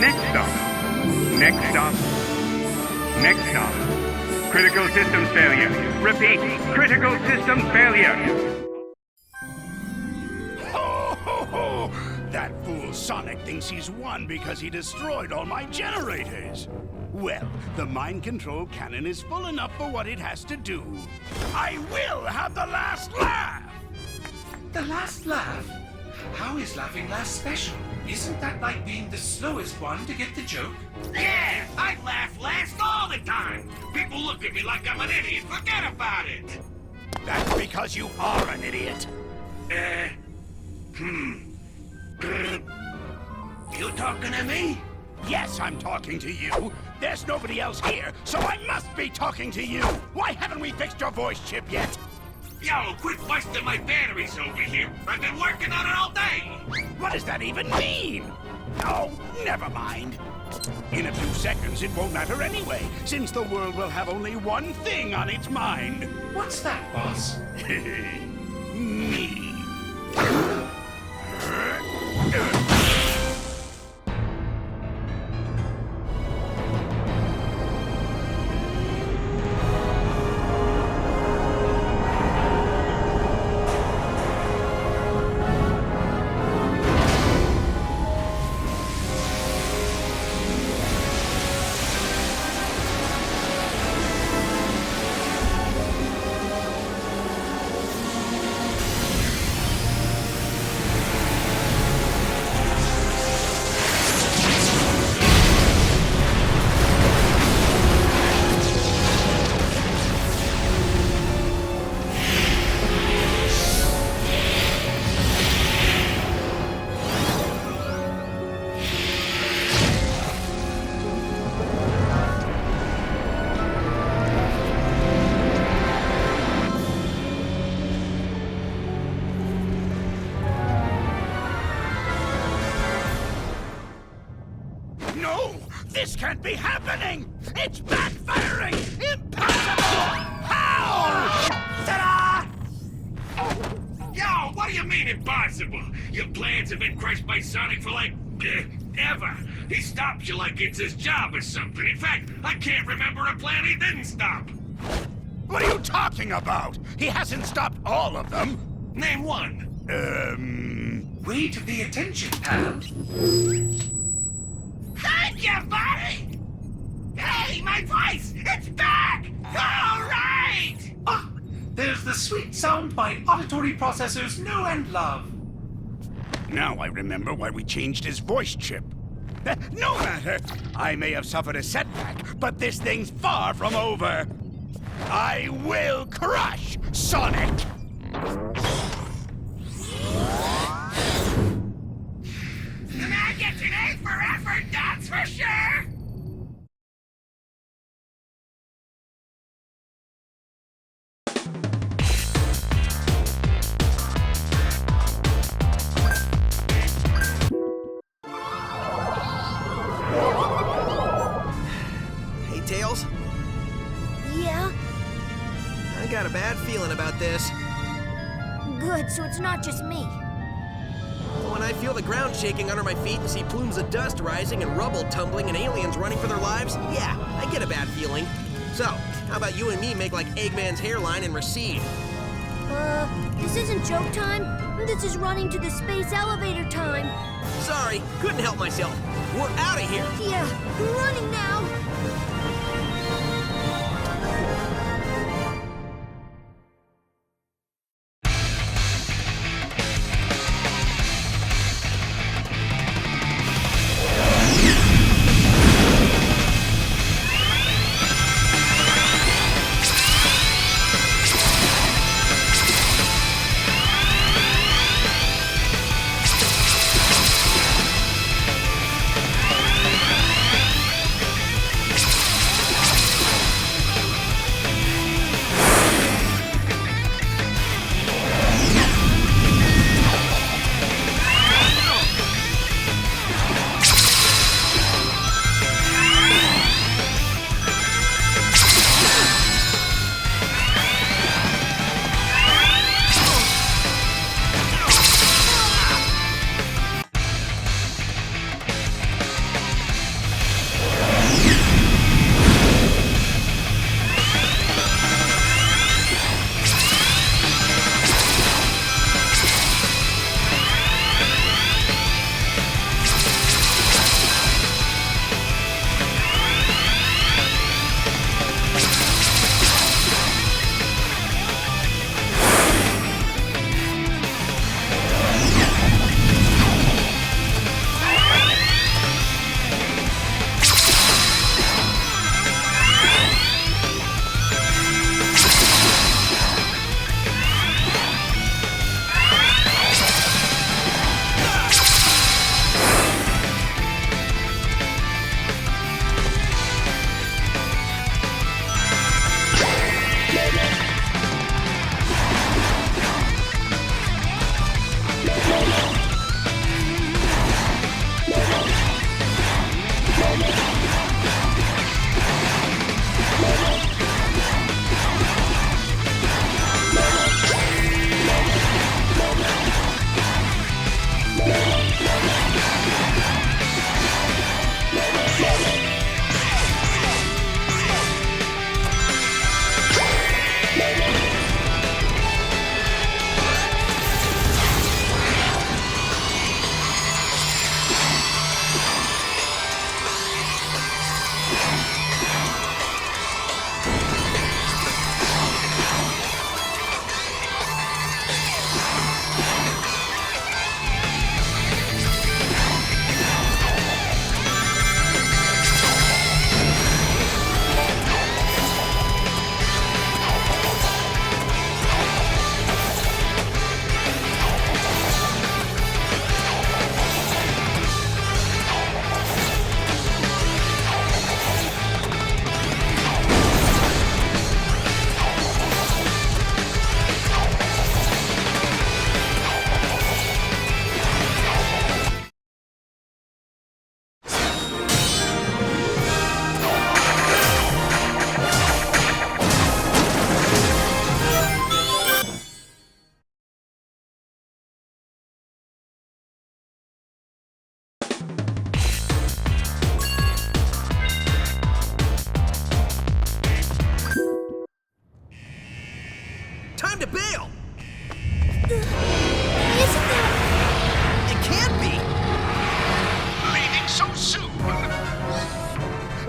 Next stop. Next stop. Next stop. Critical systems failure. Repeat, critical systems failure. Ho, ho, ho! That fool Sonic thinks he's won because he destroyed all my generators. Well, the mind control cannon is full enough for what it has to do. I will have the last laugh! The last laugh? How is laughing last special? Isn't that like being the slowest one to get the joke? Yeah, I laugh last all the time. People look at me like I'm an idiot. Forget about it. That's because you are an idiot. You talking to me? Yes, I'm talking to you. There's nobody else here, so I must be talking to you. Why haven't we fixed your voice chip yet? Yo, quit busting my batteries over here. I've been working on it all day. What does that even mean? Oh, never mind. In a few seconds, it won't matter anyway, since the world will have only one thing on its mind. What's that, boss? Me. No! This can't be happening! It's backfiring! Impossible! How? Ta-da! Yo, what do you mean impossible? Your plans have been crushed by Sonic for ever. He stops you like it's his job or something. In fact, I can't remember a plan he didn't stop. What are you talking about? He hasn't stopped all of them. Name one. Way to pay attention, pal. Thank you, buddy! Hey, my voice! It's back! All right! Ah, there's the sweet sound my auditory processors know and love. Now I remember why we changed his voice chip. No matter! I may have suffered a setback, but this thing's far from over. I will crush Sonic! The man gets an A for effort, that's for sure! Hey, Tails. Yeah? I got a bad feeling about this. Good, so it's not just me. When I feel the ground shaking under my feet and see plumes of dust rising and rubble tumbling and aliens running for their lives, yeah, I get a bad feeling. So, how about you and me make like Eggman's hairline and recede? This isn't joke time. This is running to the space elevator time. Sorry, couldn't help myself. We're out of here. Yeah, we're running now.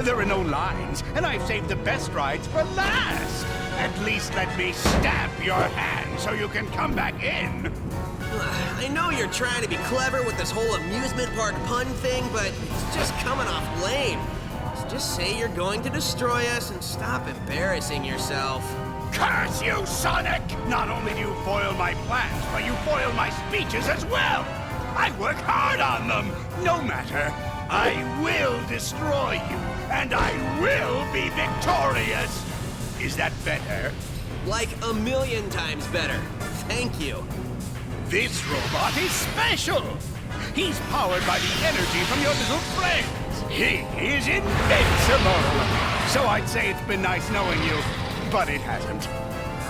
There are no lines, and I've saved the best rides for last. At least let me stamp your hand so you can come back in. I know you're trying to be clever with this whole amusement park pun thing, but it's just coming off lame. So just say you're going to destroy us and stop embarrassing yourself. Curse you, Sonic! Not only do you foil my plans, but you foil my speeches as well! I work hard on them! No matter, I will destroy you, and I will be victorious! Is that better? Like a million times better. Thank you. This robot is special! He's powered by the energy from your little friends! He is invincible! So I'd say it's been nice knowing you, but it hasn't.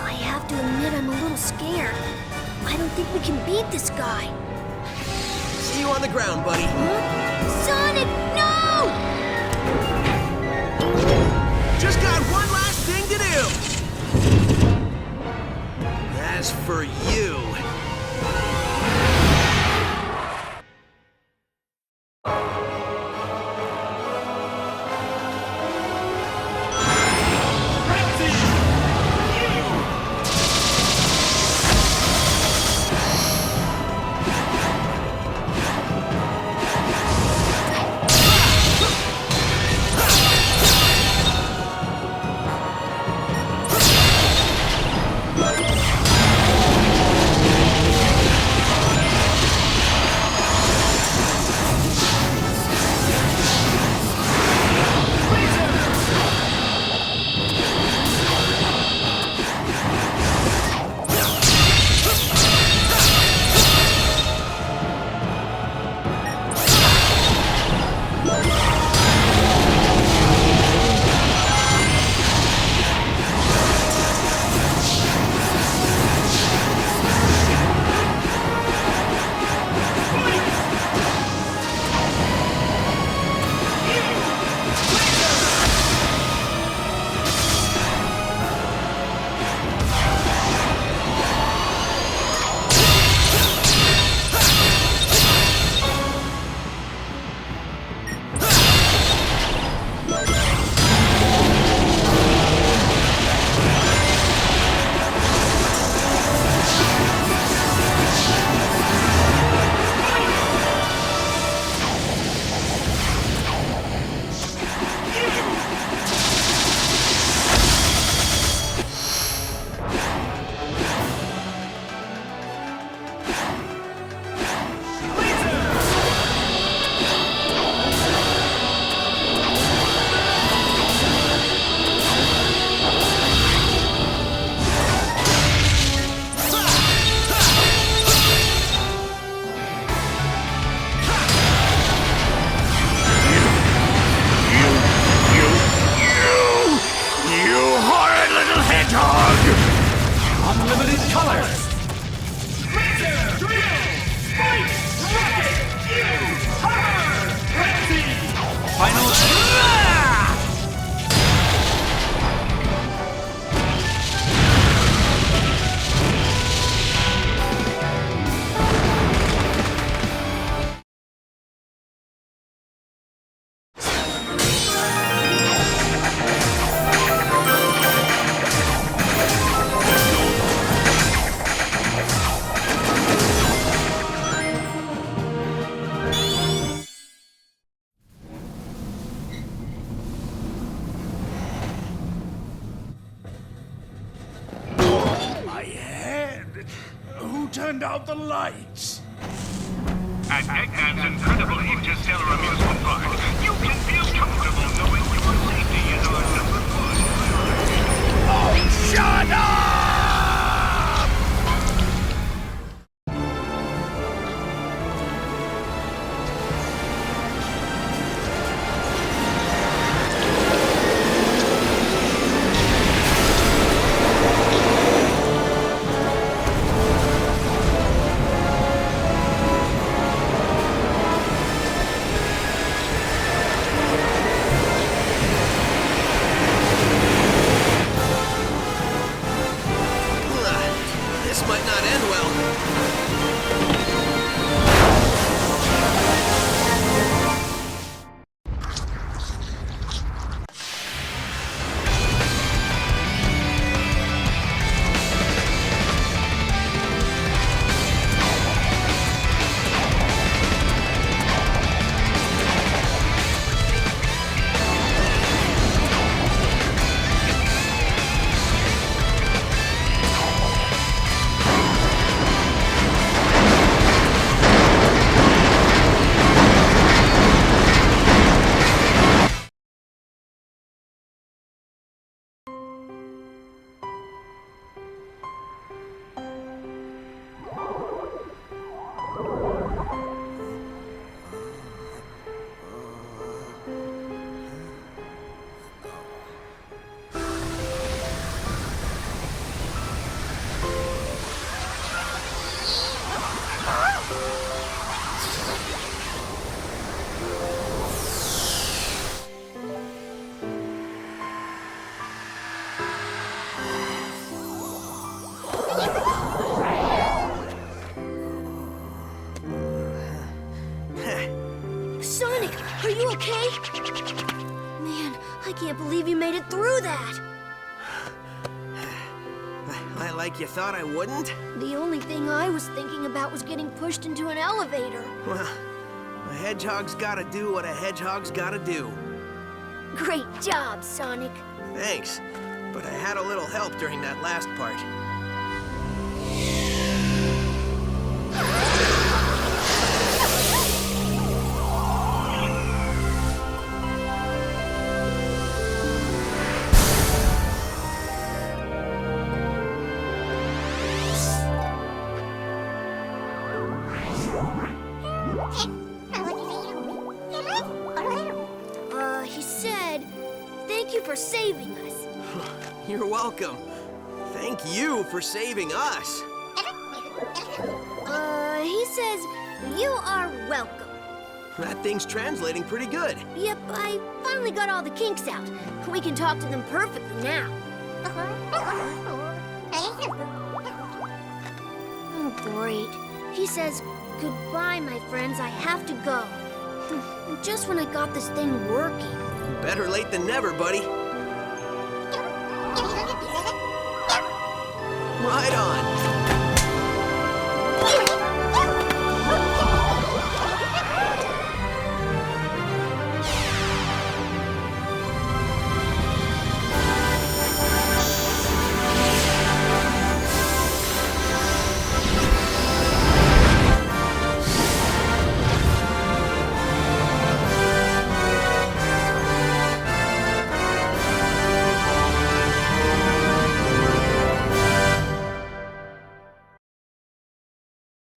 I have to admit I'm a little scared. I don't think we can beat this guy. See you on the ground, buddy. Huh? Sonic, no! Just got one last thing to do. As for you... Turned out the lights. At Eggman's incredible interstellar amusement park, you can feel comfortable knowing your safety is our number one priority. Oh, shut up! okay? Man, I can't believe you made it through that. Like you thought I wouldn't? The only thing I was thinking about was getting pushed into an elevator. Well, a hedgehog's gotta do what a hedgehog's gotta do. Great job, Sonic. Thanks, but I had a little help during that last part. He said, thank you for saving us. You're welcome. Thank you for saving us. He says, you are welcome. That thing's translating pretty good. Yep, I finally got all the kinks out. We can talk to them perfectly now. Oh, great. He says, goodbye, my friends, I have to go. Just when I got this thing working. Better late than never, buddy. Right on.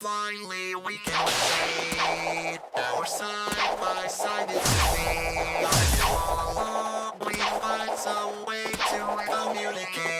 Finally, we can say our side by side is free. All along, we find some way to communicate.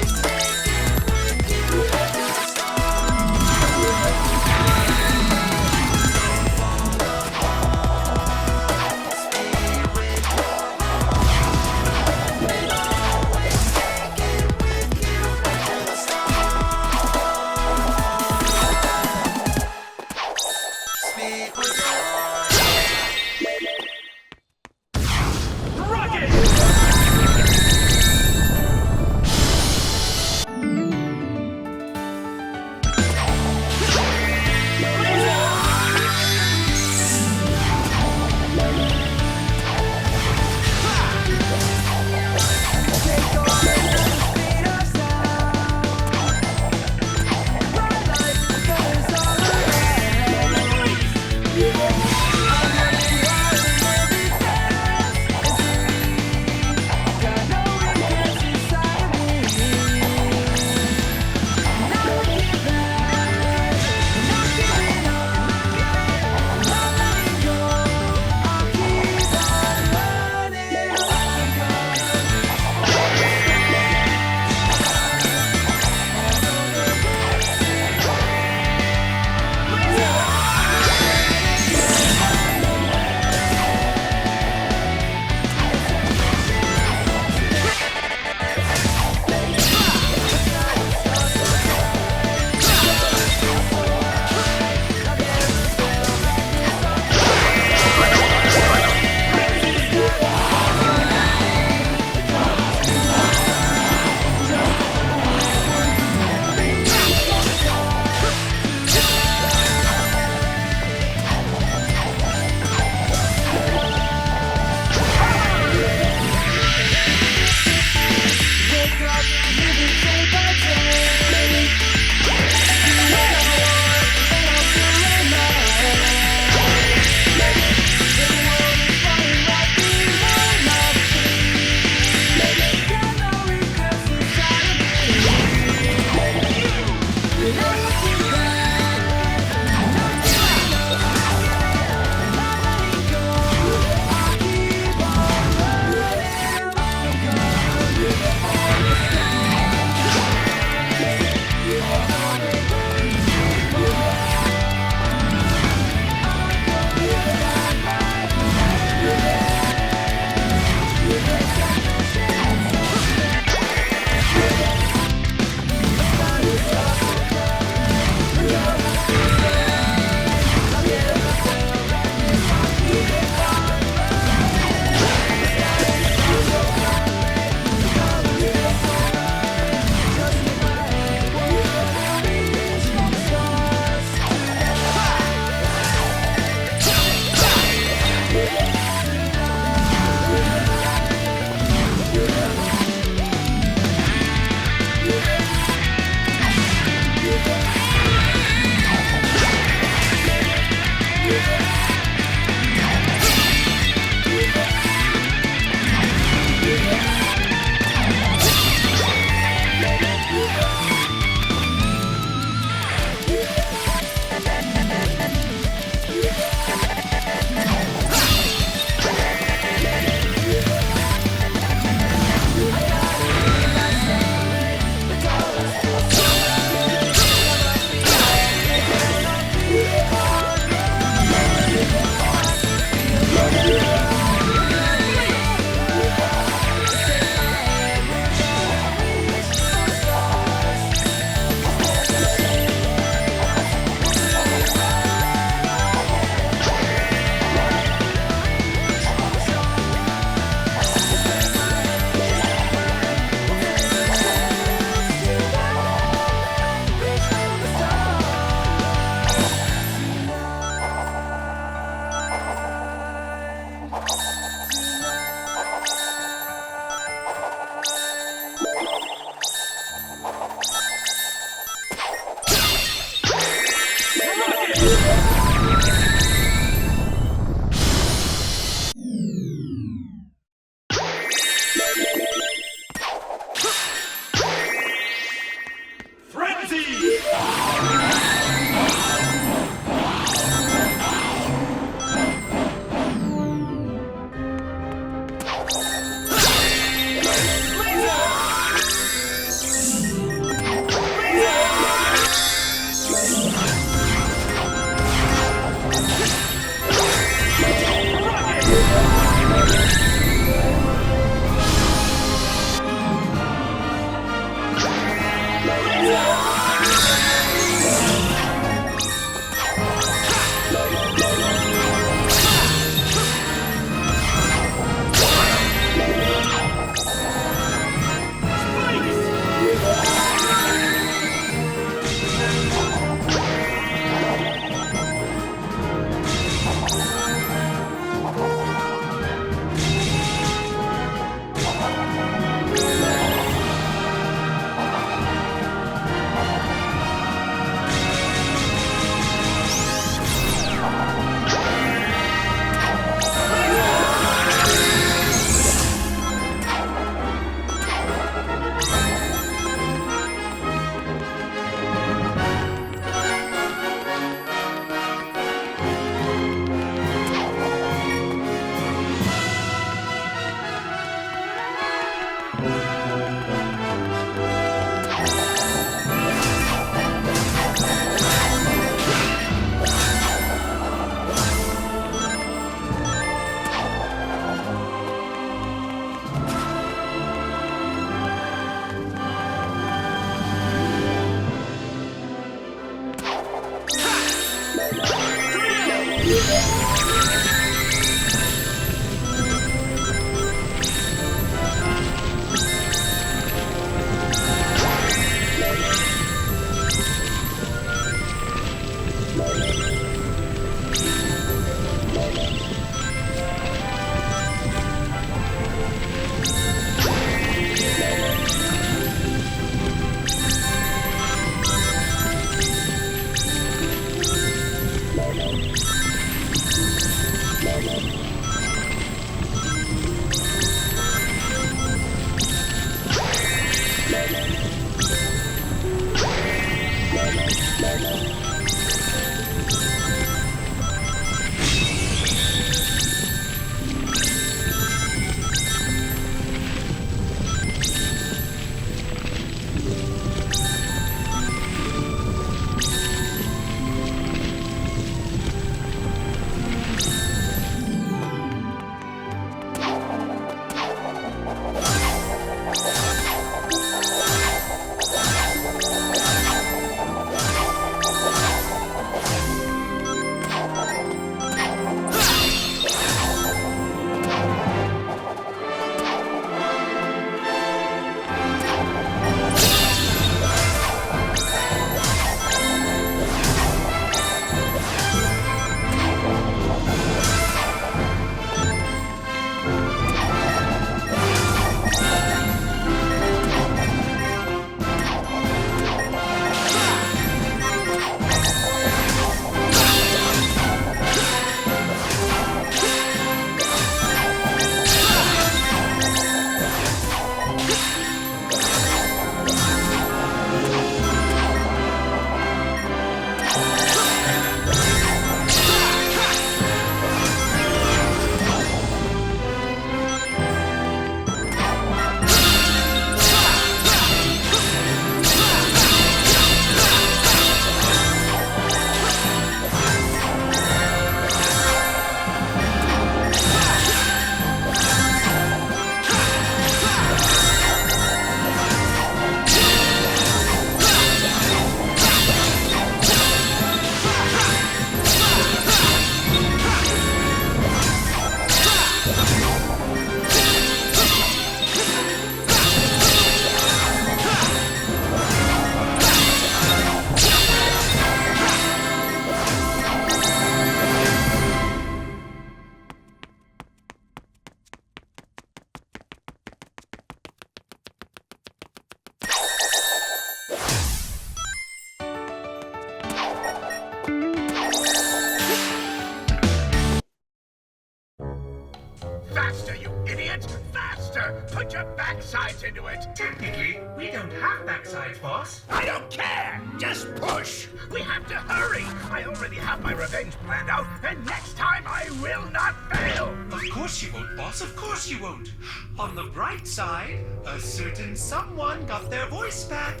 Faster, you idiot! Faster! Put your backsides into it! Technically, we don't have backsides, boss. I don't care! Just push! We have to hurry! I already have my revenge planned out, and next time I will not fail! Of course you won't, boss. Of course you won't. On the bright side, a certain someone got their voice back.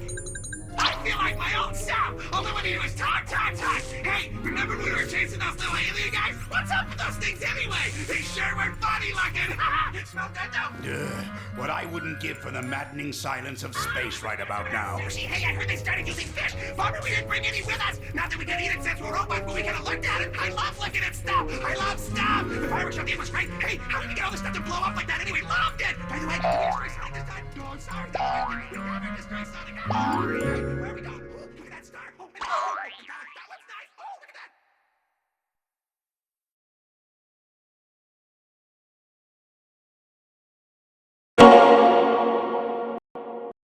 I feel like my old self! All I want to do is talk! Hey, remember when we were chasing those little alien guys? What's up with those things anyway? They sure were funny looking! Smell good though? What I wouldn't give for the maddening silence of space right about now. Sushi, hey, I heard they started using fish! Bummer we didn't bring any with us! Not that we can eat it since we're robots, but we could have looked at it! I love looking at stuff! I love stuff! The fireworks show game was great! Hey, how did we get all this stuff to blow up like that anyway? Loved it! By the way, did we destroy Sonic this time? No, I'm sorry. We never destroy Sonic! Where are we going? Look at that star! Oh,